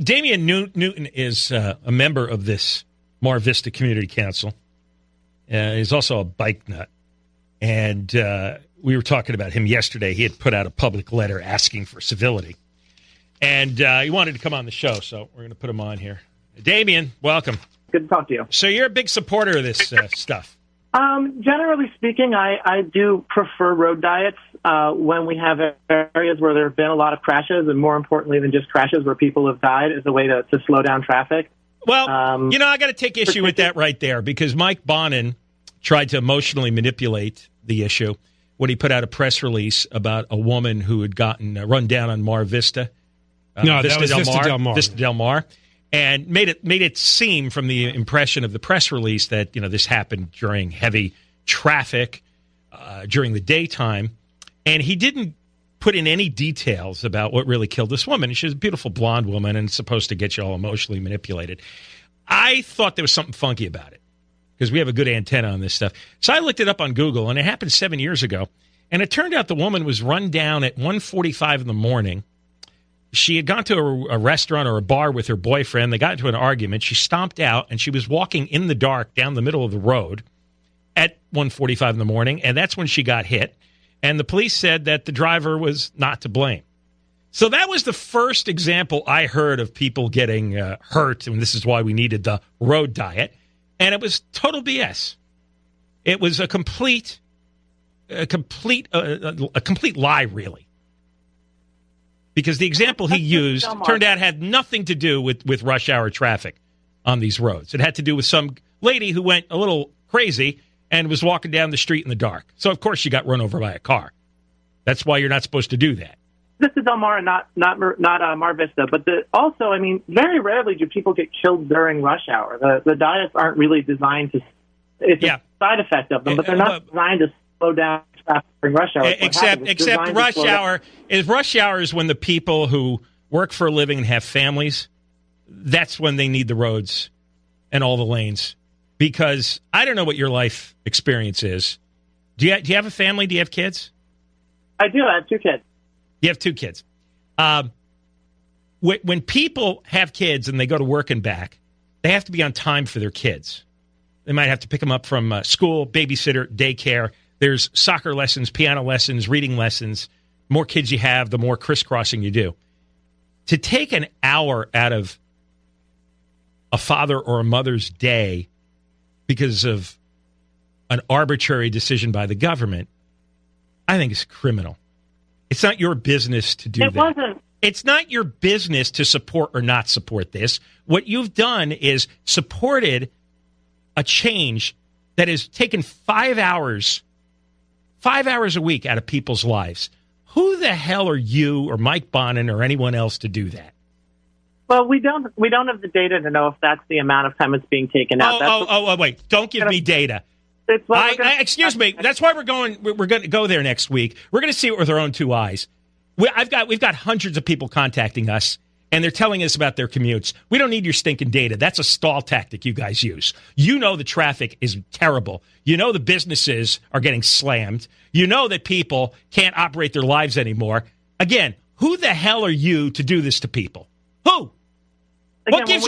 Damian Newton is a member of this Mar Vista Community Council. He's also a bike nut. And we were talking about him yesterday. He had put out a public letter asking for civility. And he wanted to come on the show, so we're going to put him on here. Damian, welcome. Good to talk to you. So you're a big supporter of this stuff. Generally speaking, I do prefer road diets when we have areas where there have been a lot of crashes, and more importantly than just crashes where people have died, as a way to slow down traffic. Well, I got to take issue with that right there, because Mike Bonin tried to emotionally manipulate the issue when he put out a press release about a woman who had gotten run down on Mar Vista. That was Vista Del Mar. Vista Del Mar. And made it seem from the impression of the press release that, this happened during heavy traffic during the daytime. And he didn't put in any details about what really killed this woman. She's a beautiful blonde woman and supposed to get you all emotionally manipulated. I thought there was something funky about it because we have a good antenna on this stuff. So I looked it up on Google, and it happened 7 years ago. And it turned out the woman was run down at 1:45 in the morning. She had gone to a restaurant or a bar with her boyfriend. They got into an argument. She stomped out, and she was walking in the dark down the middle of the road at 1:45 in the morning, and that's when she got hit. And the police said that the driver was not to blame. So that was the first example I heard of people getting hurt, and this is why we needed the road diet. And it was total BS. It was a complete lie, really. Because the example he used turned out had nothing to do with rush hour traffic on these roads. It had to do with some lady who went a little crazy and was walking down the street in the dark. So, of course, she got run over by a car. That's why you're not supposed to do that. This is Del Mar, not Mar Vista. But also, very rarely do people get killed during rush hour. The diets aren't really designed to – it's a side effect of them, but they're not designed to slow down traffic during rush hour. Except rush hour is when the people who work for a living and have families, that's when they need the roads and all the lanes. Because I don't know what your life experience is. Do you have a family? Do you have kids? I do. I have 2 kids. You have 2 kids. When people have kids and they go to work and back, they have to be on time for their kids. They might have to pick them up from school, babysitter, daycare. There's soccer lessons, piano lessons, reading lessons. The more kids you have, the more crisscrossing you do. To take an hour out of a father or a mother's day because of an arbitrary decision by the government, I think is criminal. It's not your business to do that. It wasn't. It's not your business to support or not support this. What you've done is supported a change that has taken 5 hours a week out of people's lives. Who the hell are you or Mike Bonin or anyone else to do that? Well, we don't have the data to know if that's the amount of time it's being taken out. Wait! Don't give me data. Excuse me. That's why we're going to go there next week. We're going to see it with our own 2 eyes. We've got hundreds of people contacting us, and they're telling us about their commutes. We don't need your stinking data. That's a stall tactic you guys use. You know the traffic is terrible. You know the businesses are getting slammed. You know that people can't operate their lives anymore. Again, who the hell are you to do this to people? Who? What gives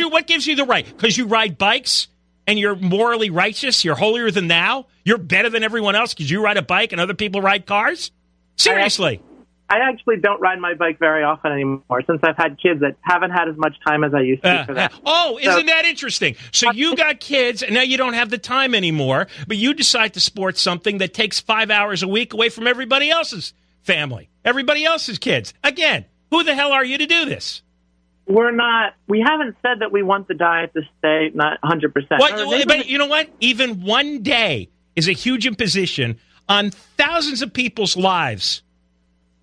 you the right? Because you ride bikes and you're morally righteous? You're holier than thou? You're better than everyone else because you ride a bike and other people ride cars? Seriously. I actually don't ride my bike very often anymore since I've had kids that haven't had as much time as I used to for that. Isn't that interesting? So you got kids, and now you don't have the time anymore, but you decide to sport something that takes 5 hours a week away from everybody else's family, everybody else's kids. Again, who the hell are you to do this? We haven't said that we want the diet to stay not 100%. But you know what? Even one day is a huge imposition on thousands of people's lives.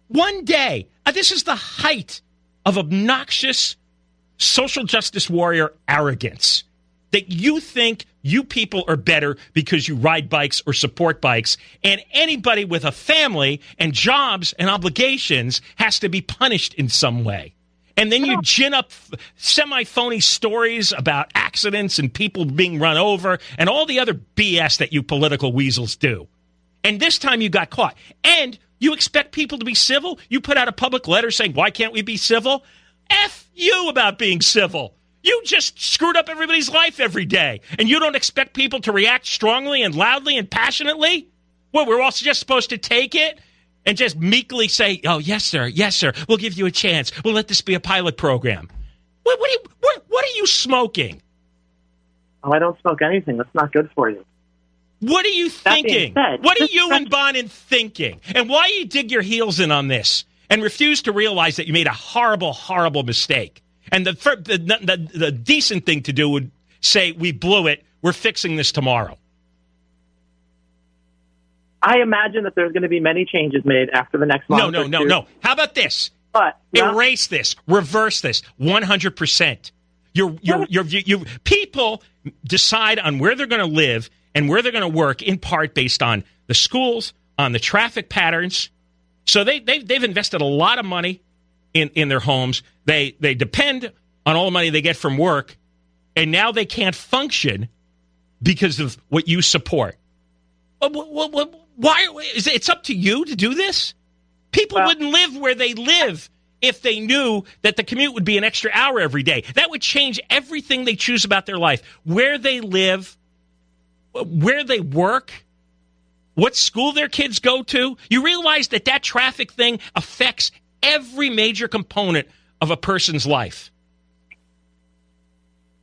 One day. This is the height of obnoxious social justice warrior arrogance. That you think you people are better because you ride bikes or support bikes, and anybody with a family and jobs and obligations has to be punished in some way. And then you gin up semi-phony stories about accidents and people being run over and all the other BS that you political weasels do. And this time you got caught. And you expect people to be civil? You put out a public letter saying, why can't we be civil? F you about being civil. You just screwed up everybody's life every day, and you don't expect people to react strongly and loudly and passionately? Well, we're also just supposed to take it and just meekly say, oh, yes, sir, we'll give you a chance. We'll let this be a pilot program. What are you smoking? Oh, I don't smoke anything. That's not good for you. What are you thinking? What are you and Bonin thinking? And why you dig your heels in on this and refuse to realize that you made a horrible, horrible mistake? And the decent thing to do would say, we blew it. We're fixing this tomorrow. I imagine that there's going to be many changes made after the next month. No. How about this? Erase this. Reverse this. 100%. People decide on where they're going to live and where they're going to work in part based on the schools, on the traffic patterns. So they've invested a lot of money in their homes. They depend on all the money they get from work, and now they can't function because of what you support. Why? It's up to you to do this? People wouldn't live where they live if they knew that the commute would be an extra hour every day. That would change everything they choose about their life. Where they live, where they work, what school their kids go to. You realize that traffic thing affects every major component of a person's life.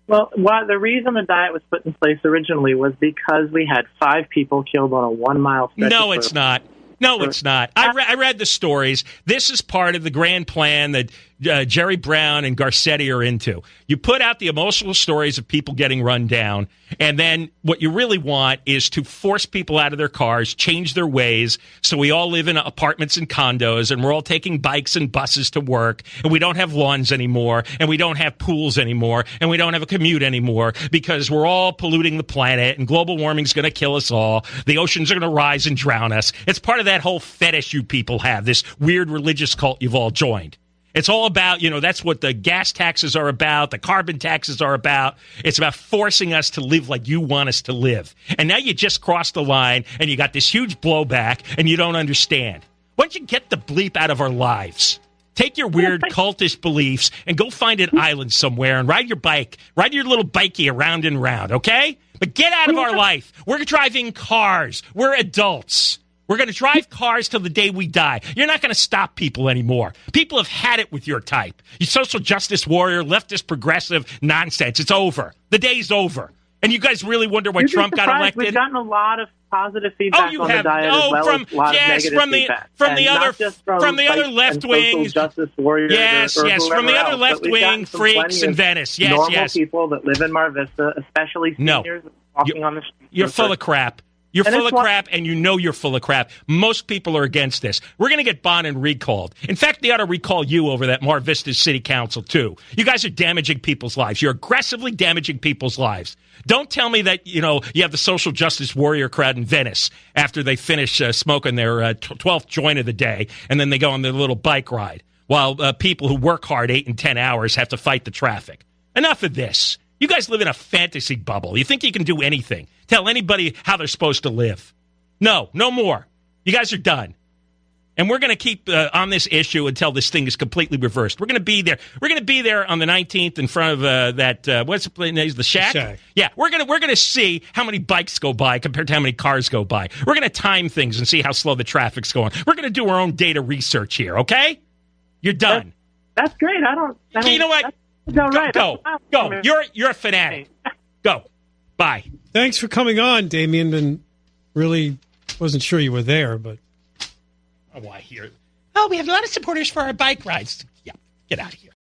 Well, the reason the diet was put in place originally was because we had 5 people killed on a 1-mile stretch. No, it's not. No, it's not. I read the stories. This is part of the grand plan that Jerry Brown and Garcetti are into. You put out the emotional stories of people getting run down, and then what you really want is to force people out of their cars, change their ways, so we all live in apartments and condos, and we're all taking bikes and buses to work, and we don't have lawns anymore, and we don't have pools anymore, and we don't have a commute anymore, because we're all polluting the planet, and global warming's going to kill us all. The oceans are going to rise and drown us. It's part of that whole fetish you people have, this weird religious cult you've all joined. It's all about, that's what the gas taxes are about, the carbon taxes are about. It's about forcing us to live like you want us to live. And now you just crossed the line, and you got this huge blowback, and you don't understand. Why don't you get the bleep out of our lives? Take your weird cultish beliefs and go find an island somewhere and ride your little bikey around and round, okay? But get out of our life. We're driving cars. We're adults. We're going to drive cars till the day we die. You're not going to stop people anymore. People have had it with your type. You social justice warrior, leftist progressive nonsense. It's over. The day's over. And you guys really wonder why Trump got elected? We've gotten a lot of positive feedback on the diet as well as a lot of negative feedback. From the other left wings. Justice warriors from the other left wing freaks in Venice. Normal people that live in Mar Vista, especially seniors walking on the street. You're full of crap. You're full of crap, and you know you're full of crap. Most people are against this. We're going to get Bonin recalled. In fact, they ought to recall you over that Mar Vista City Council, too. You guys are damaging people's lives. You're aggressively damaging people's lives. Don't tell me that, you have the social justice warrior crowd in Venice after they finish smoking their 12th joint of the day, and then they go on their little bike ride, while people who work hard 8 and 10 hours have to fight the traffic. Enough of this. You guys live in a fantasy bubble. You think you can do anything. Tell anybody how they're supposed to live. No more. You guys are done. And we're going to keep on this issue until this thing is completely reversed. We're going to be there. We're going to be there on the 19th in front of that, what's the place? The Shack? The Shack. Yeah, we're going to see how many bikes go by compared to how many cars go by. We're going to time things and see how slow the traffic's going. We're going to do our own data research here, okay? You're done. That's great. You know what? Go. You're a fanatic. Go. Bye. Thanks for coming on, Damien. And really wasn't sure you were there, but. Oh, I hear it. Oh, we have a lot of supporters for our bike rides. Yeah, get out of here.